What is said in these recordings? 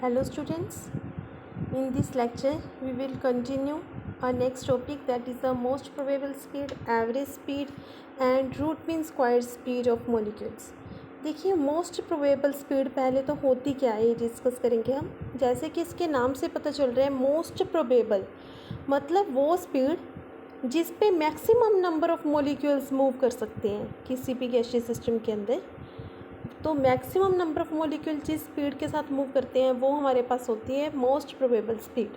Hello students, in this lecture we will continue our next topic, that is the most probable speed, average speed and root mean square speed of molecules. देखिए most probable speed पहले तो होती क्या है ये discuss करेंगे हम। जैसे कि इसके नाम से पता चल रहा है मोस्ट प्रोबेबल मतलब वो स्पीड जिस पे maximum number of molecules move कर सकते हैं किसी भी गैसीय सिस्टम के अंदर। तो मैक्सिमम नंबर ऑफ मॉलिक्यूल जिस स्पीड के साथ मूव करते हैं वो हमारे पास होती है मोस्ट प्रोबेबल स्पीड।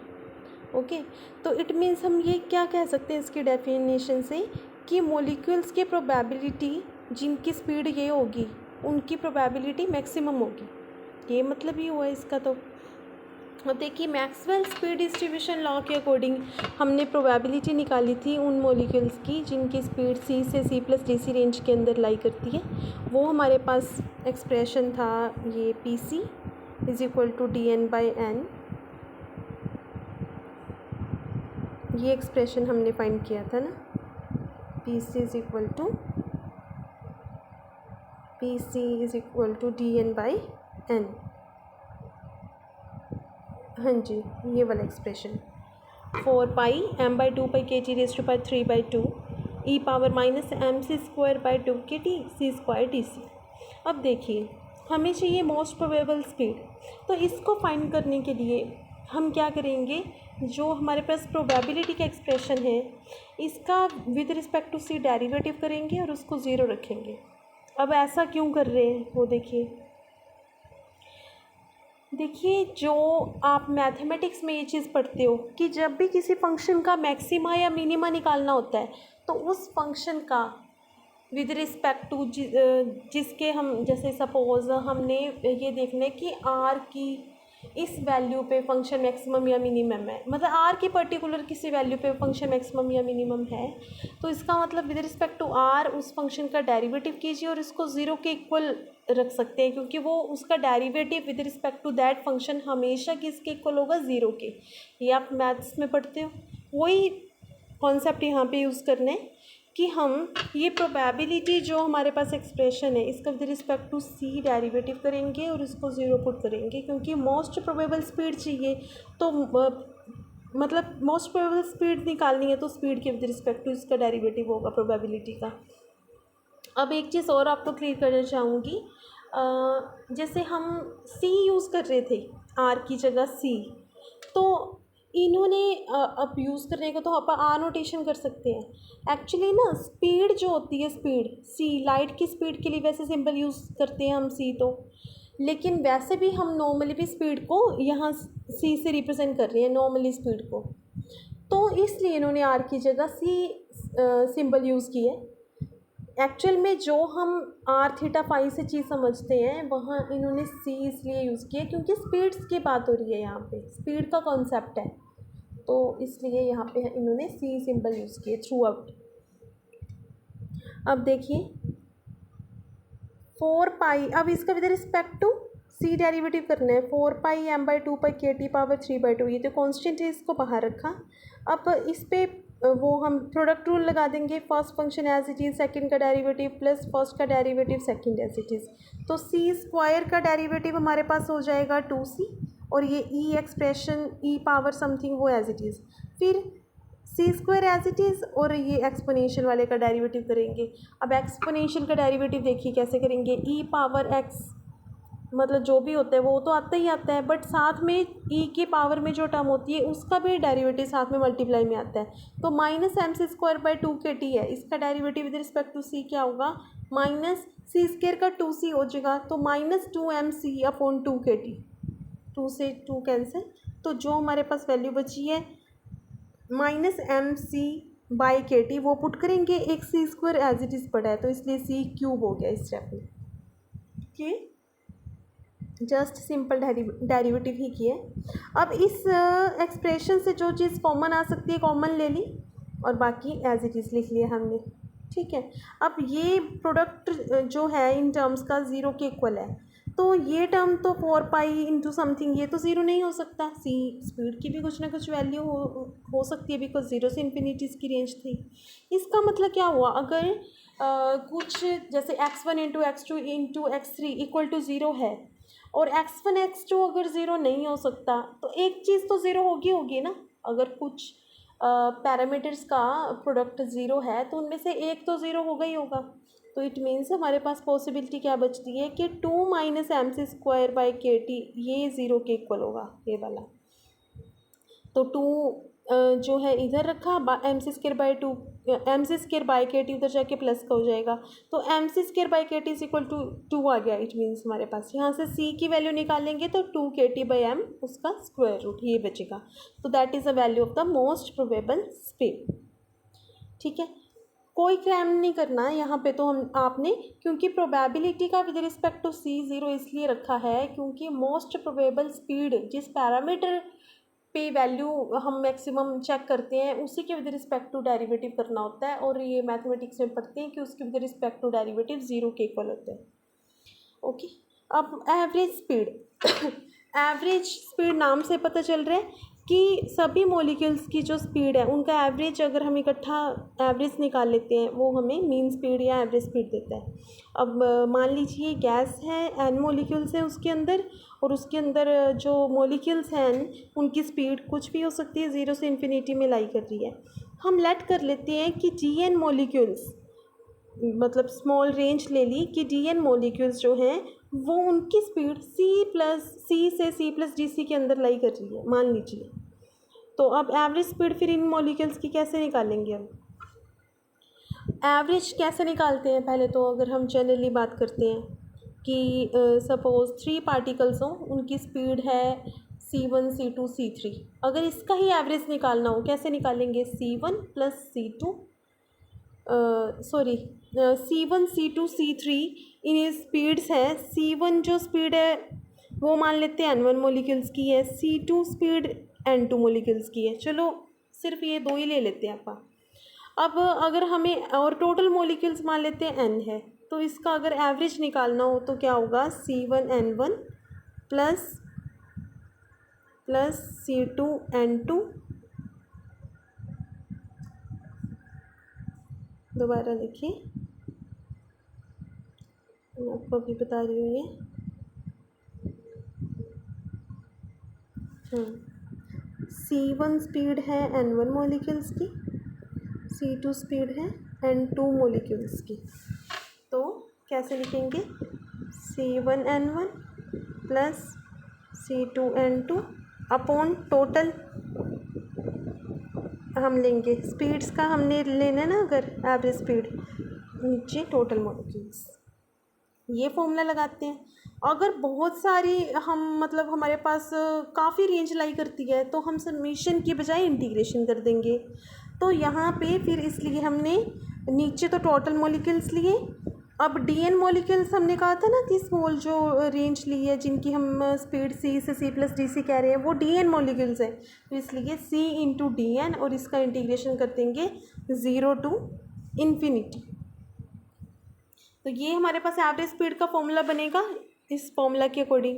ओके, तो इट मीन्स हम ये क्या कह सकते हैं इसकी डेफिनेशन से कि मॉलिक्यूल्स की प्रोबेबिलिटी जिनकी स्पीड ये होगी उनकी प्रोबेबिलिटी मैक्सिमम होगी, ये मतलब ही हुआ इसका। तो देखिए मैक्सवेल स्पीड डिस्ट्रीब्यूशन लॉ के अकॉर्डिंग हमने प्रोबेबिलिटी निकाली थी उन मॉलिक्यूल्स की जिनकी स्पीड C से C+DC रेंज के अंदर लाई करती है। वो हमारे पास एक्सप्रेशन था ये PC = dN/n। ये एक्सप्रेशन हमने फाइंड किया था ना, PC = dN/n। हाँ जी, ये वाला expression 4π m/2π kg⁻³ e⁻ -mc² 2 kT c² dc। अब देखिए हमें चाहिए मोस्ट प्रोबेबल स्पीड, तो इसको फाइंड करने के लिए हम क्या करेंगे, जो हमारे पास प्रोबेबिलिटी का एक्सप्रेशन है इसका with respect to c derivative करेंगे और उसको ज़ीरो रखेंगे। अब ऐसा क्यों कर रहे हैं वो देखिए जो आप मैथमेटिक्स में ये चीज़ पढ़ते हो कि जब भी किसी फंक्शन का मैक्सिमा या मिनिमा निकालना होता है तो उस फंक्शन का विद रिस्पेक्ट टू जिसके हम, जैसे सपोज हमने ये देखना है कि आर की इस वैल्यू पे फंक्शन मैक्सिमम या मिनिमम है, मतलब आर की पर्टिकुलर किसी वैल्यू पे फंक्शन मैक्सिमम या मिनिमम है, तो इसका मतलब विद रिस्पेक्ट टू आर उस फंक्शन का डेरिवेटिव कीजिए और इसको ज़ीरो के इक्वल रख सकते हैं, क्योंकि वो उसका derivative with respect to that function हमेशा किसके इक्वल होगा, ज़ीरो के। ये आप मैथ्स में पढ़ते हो, वही कॉन्सेप्ट यहाँ पे यूज़ करना है कि हम ये प्रोबेबिलिटी जो हमारे पास एक्सप्रेशन है इसका with respect to c derivative करेंगे और इसको ज़ीरो पुट करेंगे, क्योंकि मोस्ट प्रोबेबल स्पीड चाहिए। तो मतलब मोस्ट प्रोबेबल स्पीड निकालनी है तो स्पीड के विद रिस्पेक्ट टू इसका डेरिवेटिव होगा प्रोबेबिलिटी का। अब एक चीज़ और आपको क्लियर करना चाहूँगी, जैसे हम c यूज़ कर रहे थे r की जगह c, तो इन्होंने अब यूज़ करने को तो आप आर नोटेशन कर सकते हैं। एक्चुअली ना स्पीड जो होती है, स्पीड c लाइट की स्पीड के लिए वैसे सिंबल यूज़ करते हैं हम c, तो लेकिन वैसे भी हम नॉर्मली भी स्पीड को यहाँ c से रिप्रेजेंट कर रहे हैं नॉर्मली स्पीड को, तो इसलिए इन्होंने r की जगह c सिंबल यूज़ किया है। एक्चुअल में जो हम r θ φ से चीज़ समझते हैं वहाँ इन्होंने c इसलिए यूज़ किया क्योंकि स्पीड्स की बात हो रही है, यहाँ पे स्पीड का कॉन्सेप्ट है, तो इसलिए यहाँ पे इन्होंने c सिंबल यूज़ किए थ्रू आउट। अब देखिए 4π, अब इसका with respect to c derivative करना है, 4π m/2π kT⁻³ ये तो कॉन्स्टेंट है, इसको बाहर रखा। अब इस पे वो हम प्रोडक्ट रूल लगा देंगे, first function as it is, second का डेरिवेटिव प्लस फर्स्ट का derivative second as it is, तो c² का डेरिवेटिव हमारे पास हो जाएगा 2c और ये e एक्सप्रेशन e समथिंग वो एज इट इज़, फिर c² एज इट इज़ और ये एक्सपोनेंशियल वाले का डेरिवेटिव करेंगे। अब एक्सपोनेंशियल का डेरिवेटिव देखिए कैसे करेंगे, e⁻x मतलब जो भी होता है वो तो आता ही आता है, बट साथ में e की पावर में जो टर्म होती है उसका भी डेरिवेटिव साथ में मल्टीप्लाई में आता है, तो -mc² 2 kT है, इसका derivative with respect to c क्या होगा, -c² का 2c हो जाएगा, तो -2mc/2 kT, 2 से 2 कैंसिल, तो जो हमारे पास वैल्यू बची है -mc/kT वो पुट करेंगे, एक c² एज इट इज़ पड़ा है तो इसलिए c³ हो गया इस स्टेप में। ओके, जस्ट सिंपल डेरिवेटिव ही किए। अब इस एक्सप्रेशन से जो चीज़ कॉमन आ सकती है कॉमन ले ली और बाकी एज इट इज़ लिख लिया हमने, ठीक है। अब ये प्रोडक्ट जो है इन टर्म्स का ज़ीरो के इक्वल है, तो ये टर्म तो 4π इंटू समथिंग ये तो ज़ीरो नहीं हो सकता, c स्पीड की भी कुछ ना कुछ वैल्यू हो सकती है, बिकॉज ज़ीरो से इन्फिनिटी की रेंज थी। इसका मतलब क्या हुआ, अगर कुछ जैसे x1 into x2 into x3 equal to zero है और x1 x2 अगर ज़ीरो नहीं हो सकता तो एक चीज़ तो ज़ीरो होगी ना। अगर कुछ पैरामीटर्स का प्रोडक्ट ज़ीरो है तो उनमें से एक तो ज़ीरो होगा ही होगा। तो इट मीन्स हमारे पास पॉसिबिलिटी क्या बचती है कि 2 minus M C square by K T ये ज़ीरो के इक्वल होगा, ये वाला। तो 2 जो है इधर रखा, M C square by two, M C square by K T उधर जाके प्लस का हो जाएगा। तो M C square by K T is equal to 2 आ गया। इट मीन्स हमारे पास यहाँ से सी की वैल्यू निकालेंगे तो 2 के टी बाई एम उसका स्क्वायर रूट ये बचेगा। तो that is the value of the most probable speed. ठीक है, कोई क्रैम नहीं करना है यहाँ पे। तो हम आपने क्योंकि प्रोबेबिलिटी का with respect to c zero इसलिए रखा है क्योंकि मोस्ट प्रोबेबल स्पीड जिस पैरामीटर पे वैल्यू हम मैक्सिमम चेक करते हैं उसी के विद रिस्पेक्ट टू डेरिवेटिव करना होता है। और ये मैथमेटिक्स में पढ़ते हैं कि उसके with respect to derivative zero के इक्वल होते हैं। ओके, अब एवरेज स्पीड एवरेज स्पीड नाम से पता चल रहा है कि सभी मॉलिक्यूल्स की जो स्पीड है उनका एवरेज अगर हम इकट्ठा एवरेज निकाल लेते हैं वो हमें मीन स्पीड या एवरेज स्पीड देता है। अब मान लीजिए गैस है, एन मॉलिक्यूल्स हैं उसके अंदर, और उसके अंदर जो मॉलिक्यूल्स हैं उनकी स्पीड कुछ भी हो सकती है, ज़ीरो से इन्फिनिटी में लाई कर रही है। हम लेट कर लेते हैं कि जी एन मॉलिक्यूल्स, मतलब स्मॉल रेंज ले ली कि डी एन मॉलिक्यूल्स जो हैं वो उनकी स्पीड सी से सी प्लस डी सी के अंदर लाई कर रही है, मान लीजिए। तो अब एवरेज स्पीड फिर इन मॉलिक्यूल्स की कैसे निकालेंगे हम? एवरेज कैसे निकालते हैं? पहले तो अगर हम जनरली बात करते हैं कि सपोज़ 3 पार्टिकल्स हों, उनकी स्पीड है C1 C2 C3। अगर इसका ही एवरेज निकालना हो कैसे निकालेंगे? C1 plus C2 sorry C1 C2 C3 इन स्पीड्स है। C1 जो स्पीड है वो मान लेते हैं N1 मोलिक्यूल्स की है, C2 स्पीड N2 मोलिक्यूल्स की है। चलो सिर्फ ये दो ही ले लेते हैं अपन। अब अगर हमें और टोटल मोलिक्यूल्स मान लेते हैं N है, तो इसका अगर एवरेज निकालना हो तो क्या होगा? C1 N1 plus C2 N2। दोबारा देखिए, मैं आपको अभी बता रही हूँ ये। C1 स्पीड है N1 मॉलिक्यूल्स की, C2 स्पीड है N2 मॉलिक्यूल्स की। तो कैसे लिखेंगे? C1 N1 plus C2 N2 upon total हम लेंगे स्पीड्स का, हमने लेना है ना अगर एवरेज स्पीड, नीचे टोटल मॉलिक्यूल्स। ये फॉर्मूला लगाते हैं। अगर बहुत सारी हम मतलब हमारे पास काफ़ी रेंज लाई करती है तो हम समेशन की बजाय इंटीग्रेशन कर देंगे। तो यहाँ पे फिर इसलिए हमने नीचे तो टोटल मॉलिक्यूल्स लिए। अब डी एन मॉलिक्यूल्स हमने कहा था ना कि स्मॉल जो रेंज ली है जिनकी हम स्पीड सी से सी प्लस डी सी कह रहे हैं वो डी एन मॉलिक्यूल्स है। तो इसलिए सी इंटू डी एन और इसका इंटीग्रेशन कर देंगे 0 टू इन्फिनिटी। तो ये हमारे पास एवरेज स्पीड का फॉर्मूला बनेगा इस फॉर्मूला के अकॉर्डिंग।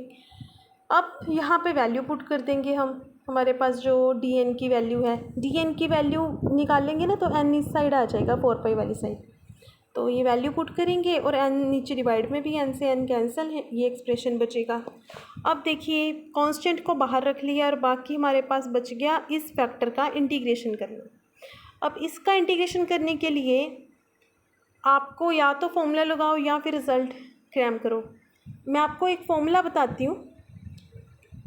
अब यहाँ पे वैल्यू पुट कर देंगे हम। हमारे पास जो डी एन की वैल्यू है, डी एन की वैल्यू निकालेंगे ना तो एन इस साइड आ जाएगा 4 पाई वाली साइड। तो ये वैल्यू पुट करेंगे और एन नीचे डिवाइड में भी एन से एन कैंसिल है, ये एक्सप्रेशन बचेगा। अब देखिए कांस्टेंट को बाहर रख लिया और बाकी हमारे पास बच गया इस फैक्टर का इंटीग्रेशन करना। अब इसका इंटीग्रेशन करने के लिए आपको या तो फॉर्मूला लगाओ या फिर रिज़ल्ट क्रैम करो। मैं आपको एक फॉर्मूला बताती हूँ,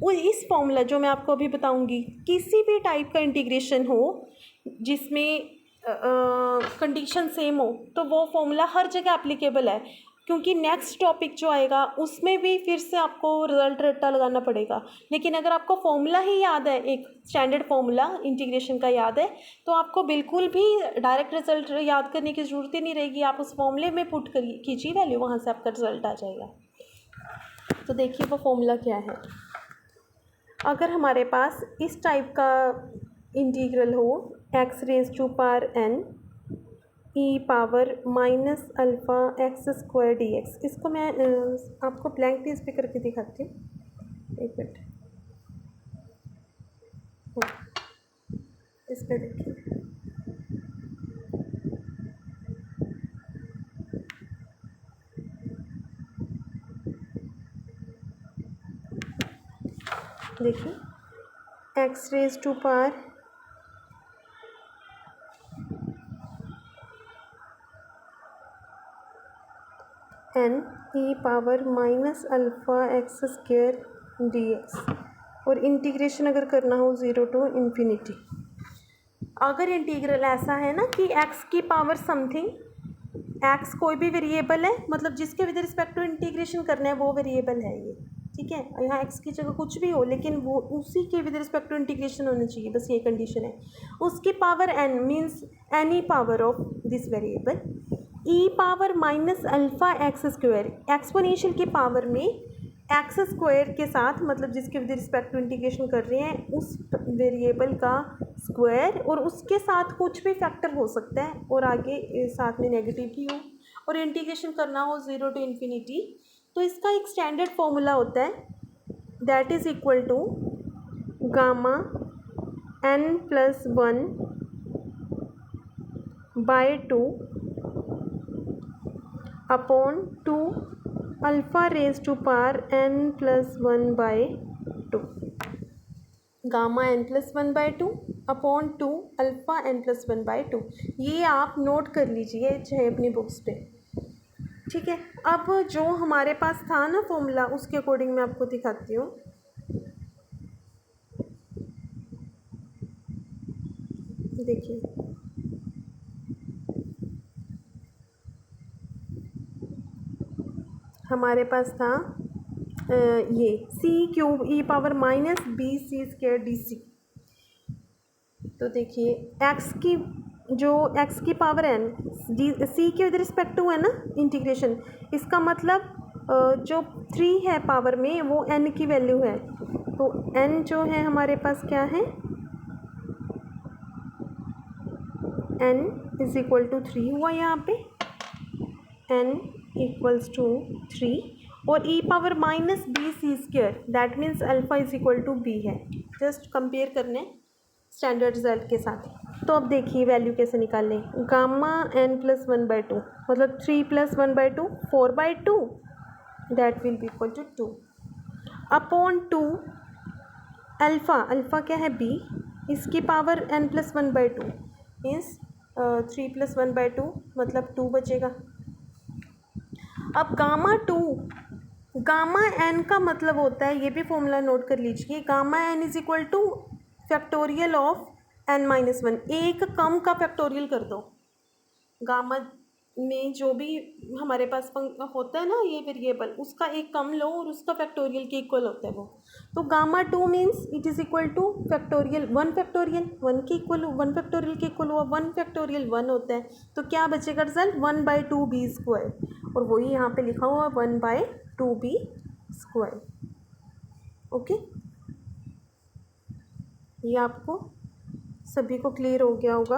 वो इस फॉर्मूला जो मैं आपको अभी बताऊँगी किसी भी टाइप का इंटीग्रेशन हो जिसमें कंडीशन सेम हो तो वो फॉर्मूला हर जगह एप्लीकेबल है, क्योंकि नेक्स्ट टॉपिक जो आएगा उसमें भी फिर से आपको रिजल्ट रट्टा लगाना पड़ेगा। लेकिन अगर आपको फॉर्मूला ही याद है, एक स्टैंडर्ड फॉर्मूला इंटीग्रेशन का याद है, तो आपको बिल्कुल भी डायरेक्ट रिजल्ट याद करने की ज़रूरत ही नहीं रहेगी। आप उस फॉर्मूले में पुट कीजिए वैल्यू, वहाँ से आपका रिजल्ट आ जाएगा। तो देखिए वो फॉर्मूला क्या है। अगर हमारे पास इस टाइप का इंटीग्रल हो x raise to power n e power minus alpha x square d x, इसको मैं आपको ब्लैंक पेज पे करके दिखाती हूँ, एक मिनट। इस पर देखिए, देखिए x raise to power n e power minus alpha x square d x, और इंटीग्रेशन अगर करना हो 0 टू इन्फिनिटी। अगर इंटीग्रल ऐसा है ना कि एक्स की पावर समथिंग, एक्स कोई भी वेरिएबल है, मतलब जिसके विद रिस्पेक्ट टू इंटीग्रेशन करना है वो वेरिएबल है ये, ठीक है। यहाँ एक्स की जगह कुछ भी हो लेकिन वो उसी के विद रिस्पेक्ट टू इंटीग्रेशन होना चाहिए, बस ये कंडीशन है। उसकी power n means any power of this variable, e power minus alpha x square, exponential की पावर में एक्स स्क्वायर के साथ, मतलब जिसके विद रिस्पेक्ट टू इंटीग्रेशन कर रहे हैं उस वेरिएबल का स्क्वायर, और उसके साथ कुछ भी फैक्टर हो सकता है और आगे साथ में नेगेटिव भी हो, और इंटीग्रेशन करना हो 0 टू इन्फिनिटी। तो इसका एक स्टैंडर्ड फॉर्मूला होता है, that is equal to gamma n plus 1 by 2 upon 2 alpha raise to power n plus 1 by 2, gamma n plus 1 by 2 upon 2 alpha n plus 1 by 2। ये आप नोट कर लीजिए चाहे अपनी बुक्स पे, ठीक है। अब जो हमारे पास था ना फॉर्मूला, उसके अकॉर्डिंग मैं आपको दिखाती हूँ। देखिए हमारे पास था ये C cube E power minus B C square D C. तो देखिए एक्स की जो एक्स की पावर एन डी सी के विद रिस्पेक्ट टू है ना इंटीग्रेशन, इसका मतलब जो 3 है पावर में वो एन की वैल्यू है। तो एन जो है हमारे पास क्या है, एन इज इक्वल टू 3 हुआ यहाँ पे, एन इक्वल्स टू 3, और E power minus B C square, that means alpha is equal to B है। जस्ट कंपेयर करने स्टैंडर्ड रिजल्ट के साथ। तो अब देखिए वैल्यू कैसे निकालें, गामा एन प्लस 1 बाई 2 मतलब 3 plus 1 by 2 4 by 2, that will be equal to 2 upon 2 alpha, alpha क्या है बी, इसकी power n plus 1 by 2 means 3 plus 1 by 2 मतलब 2 बचेगा। अब गामा 2, गामा एन का मतलब होता है, ये भी फॉर्मूला नोट कर लीजिए, gamma n is equal to factorial of n minus 1, एक कम का फैक्टोरियल कर दो। गामा में जो भी हमारे पास होता है ना ये वेरिएबल, उसका एक कम लो और उसका फैक्टोरियल के इक्वल होता है वो। तो gamma 2 means it is equal to factorial 1 factorial 1 के इक्वल, 1 फैक्टोरियल के इक्वल हुआ, 1 फैक्टोरियल 1 होता है। तो क्या बचेगा रिजल्ट 1 बाई 2 बी स्क्वायर, और वही यहाँ पे लिखा हुआ 1 बाई 2 बी स्क्वायर। ओके, ये आपको सभी को क्लियर हो गया होगा,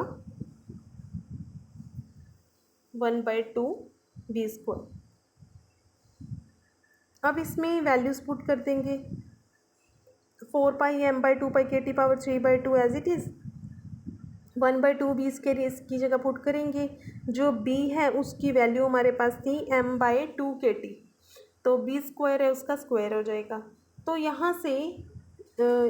1 बाई 2 बी स्क्वायर। अब इसमें वैल्यूज पुट कर देंगे, 4 पाई M by 2 pi k T power 3 by 2 as it is, 1 by 2 b इसकी जगह पुट करेंगे। जो बी है उसकी वैल्यू हमारे पास थी एम बाई 2 के टी, तो बी स्क्वायर है उसका स्क्वायर हो जाएगा। तो यहाँ से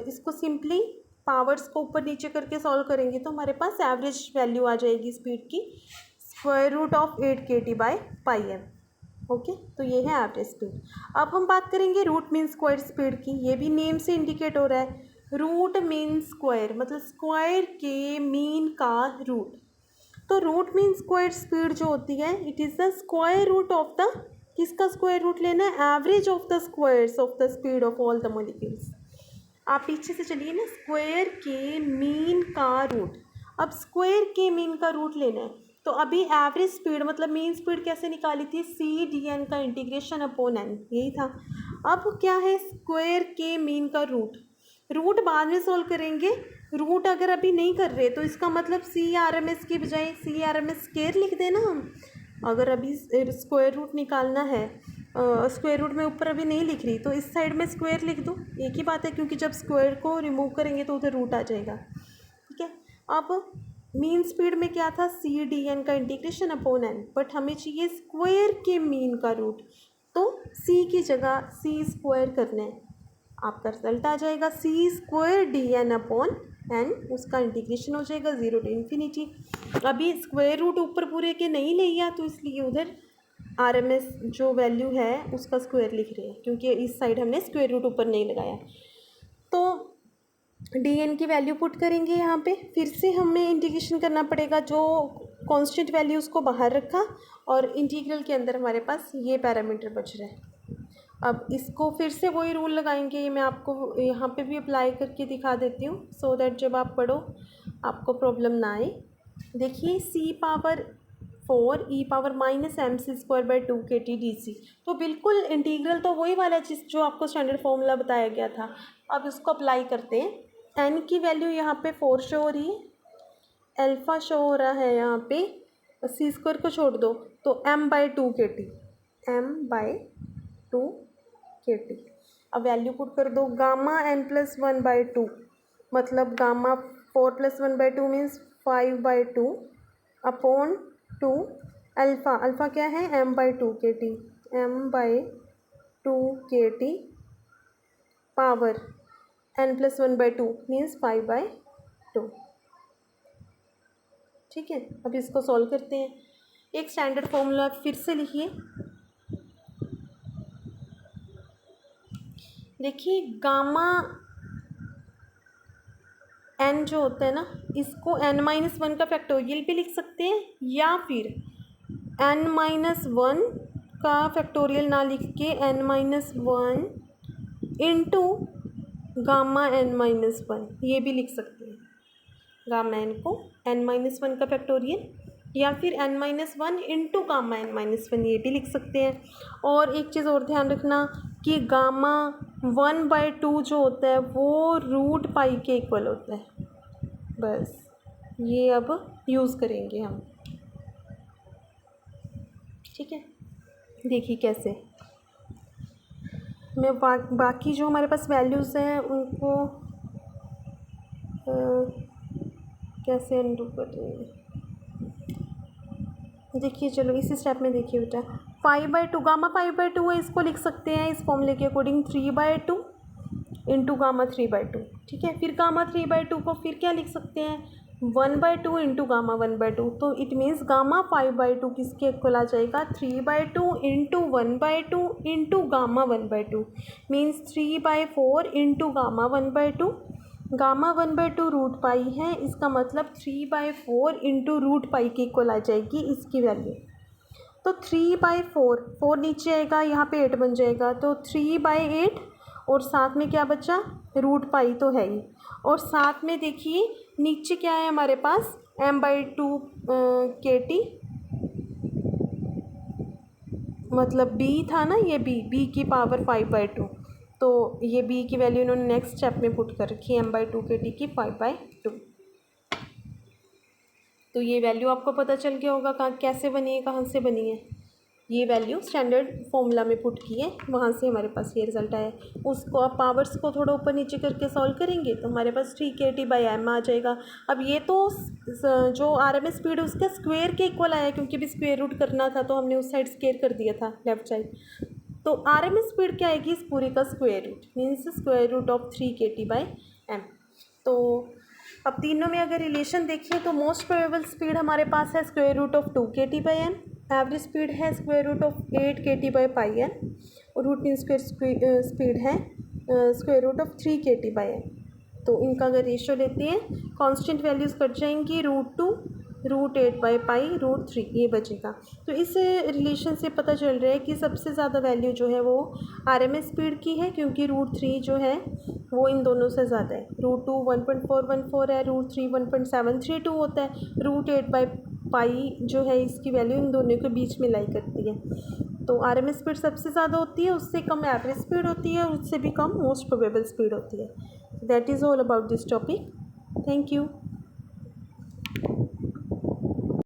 इसको सिंपली पावर्स को ऊपर नीचे करके सॉल्व करेंगे तो हमारे पास एवरेज वैल्यू आ जाएगी स्पीड की, square root of 8 k T by pi m. Okay, तो ये है एवरेज स्पीड। अब हम बात करेंगे रूट मीन स्क्वायर स्पीड की, ये भी नेम से इंडिकेट हो रहा है, रूट मीन स्क्वायर मतलब स्क्वायर के मीन का रूट। तो रूट मीन स्क्वायर स्पीड जो होती है it is the square root of the, किसका स्क्वायर रूट लेना है, average of the squares of the speed of all the molecules. आप पीछे से चलिए ना, स्क्वायर के मीन का रूट, अब स्क्वायर के मीन का रूट लेना है। तो अभी एवरेज स्पीड मतलब मीन स्पीड कैसे निकाली थी, सी डी एन का इंटीग्रेशन अपॉन एन, यही था। अब क्या है, स्क्वायर के मीन का रूट, रूट बाद में सोल्व करेंगे। रूट अगर अभी नहीं कर रहे तो इसका मतलब सी आर एम एस की बजाय C R M S square लिख देना हम। अगर अभी स्क्वायर रूट निकालना है, स्क्वायर रूट में ऊपर अभी नहीं लिख रही तो इस साइड में स्क्वायर लिख दो, एक ही बात है, क्योंकि जब स्क्वायर को रिमूव करेंगे तो उधर रूट आ जाएगा। ठीक है, अब मीन स्पीड में क्या था, सी डी एन का इंटीग्रेशन अपॉन एन, बट हमें चाहिए स्क्वायर के मीन का रूट, तो सी की जगह सी स्क्वायर करना है। आपका रिजल्ट आ जाएगा C square D N upon N, उसका इंटीग्रेशन हो जाएगा 0 to इन्फिनिटी। अभी स्क्वायर रूट ऊपर पूरे के नहीं ले गया तो इसलिए उधर RMS जो वैल्यू है उसका स्क्वायर लिख रहे हैं, क्योंकि इस साइड हमने स्क्वायर रूट ऊपर नहीं लगाया। तो dn की वैल्यू पुट करेंगे यहाँ पे, फिर से हमें इंटीग्रेशन करना पड़ेगा, जो कांस्टेंट वैल्यू उसको बाहर रखा और इंटीग्रल के अंदर हमारे पास ये पैरामीटर बच रहा है। अब इसको फिर से वही रूल लगाएंगे, ये मैं आपको यहाँ पे भी अप्लाई करके दिखा देती हूँ सो दैट जब आप पढ़ो आपको प्रॉब्लम ना आए। देखिए c⁴ e⁻−mc² / 2kt dc, तो बिल्कुल इंटीग्रल तो वही वाला है जो आपको स्टैंडर्ड फॉर्मूला बताया गया था। अब इसको अप्लाई करते हैं। n की वैल्यू यहाँ पे 4 शो हो रही है, अल्फ़ा शो हो रहा है यहाँ पे, c² को छोड़ दो तो m/2kt, m/2kt। अब वैल्यू पुट कर दो, गामा n+1/2 मतलब गामा 4 + 1/2 मीन्स 5/2 अपॉन 2 अल्फ़ा क्या है m/2kt, m/2kt power n+1/2 means 5/2। ठीक है, अब इसको सॉल्व करते हैं। एक स्टैंडर्ड फॉर्मूला फिर से लिखिए। देखिए गामा n जो होता है ना, इसको n-1 का फैक्टोरियल भी लिख सकते हैं, या फिर n-1 का फैक्टोरियल ना लिख के n-1 इंटू गामा n-1 ये भी लिख सकते हैं। गामा n को n-1 का फैक्टोरियल या फिर n-1 इंटू गामा n-1 ये भी लिख सकते हैं। और एक चीज़ और ध्यान रखना कि गामा 1/2 जो होता है वो √π के इक्वल होता है। बस ये अब यूज़ करेंगे हम। ठीक है, देखिए कैसे मैं बाकी जो हमारे पास वैल्यूज़ हैं उनको कैसे अनडू करेंगे। देखिए चलो इसी स्टेप में देखिए बेटा, 5/2 गामा 5/2 है, इसको लिख सकते हैं इस फॉर्मूले के अकॉर्डिंग 3/2 इंटू गामा 3/2। ठीक है, फिर गामा 3/2 को फिर क्या लिख सकते हैं 1/2 इंटू गामा 1/2, तो इट मीन्स गामा 5/2 किसके इक्वल आ जाएगा 3/2 into 1/2 into gamma 1/2 means 3/4 into gamma 1/2। Gamma 1/2 √π है, इसका मतलब 3/4 इंटू √π के इक्वल आ जाएगी इसकी वैल्यू। तो 3/4, 4 नीचे आएगा यहाँ पे 8 बन जाएगा, तो 3/8 और साथ में क्या बचा √π तो है ही, और साथ में देखिए नीचे क्या है हमारे पास m/2kt, मतलब b था ना, ये b की पावर 5/2, तो ये b की वैल्यू इन्होंने नेक्स्ट स्टेप में पुट कर रखी है m/2kt की 5/2। तो ये वैल्यू आपको पता चल गया होगा कैसे बनी है, कहाँ से बनी है। ये वैल्यू स्टैंडर्ड फॉर्मूला में पुट की है, वहाँ से हमारे पास ये रिजल्ट आया। उसको आप पावर्स को थोड़ा ऊपर नीचे करके सॉल्व करेंगे तो हमारे पास 3kt/m आ जाएगा। अब ये तो जो RMS स्पीड है उसका स्क्वायर के इक्वल आया, क्योंकि भी स्क्वायर रूट करना था तो हमने उस साइड स्क्वायर कर दिया था लेफ्ट साइड। तो RMS स्पीड क्या आएगी इस पूरी का square root means square root of 3kt/m। तो अब तीनों में अगर रिलेशन देखें तो मोस्ट प्रोबेबल स्पीड हमारे पास है square root of 2kt/n, average speed है स्क्वायर रूट ऑफ 8kt/n और रूट मीन स्क्वायर स्पीड है स्क्वायर रूट ऑफ 3kt/n। तो इनका अगर रेशियो लेते हैं कांस्टेंट वैल्यूज़ कट जाएंगी √2 √8/π √3 ये बचेगा। तो इस रिलेशन से पता चल रहा है कि सबसे ज़्यादा वैल्यू जो है वो RMS स्पीड की है, क्योंकि √3 जो है वो इन दोनों से ज़्यादा है। √2 1.414 है, √3 1.732 होता है, √8/π जो है इसकी वैल्यू इन दोनों के बीच में लाई करती है। तो RMS स्पीड सबसे ज़्यादा होती है, उससे कम एवरेज स्पीड होती है, उससे भी कम मोस्ट प्रोबेबल स्पीड होती है। That is all about this topic. Thank you.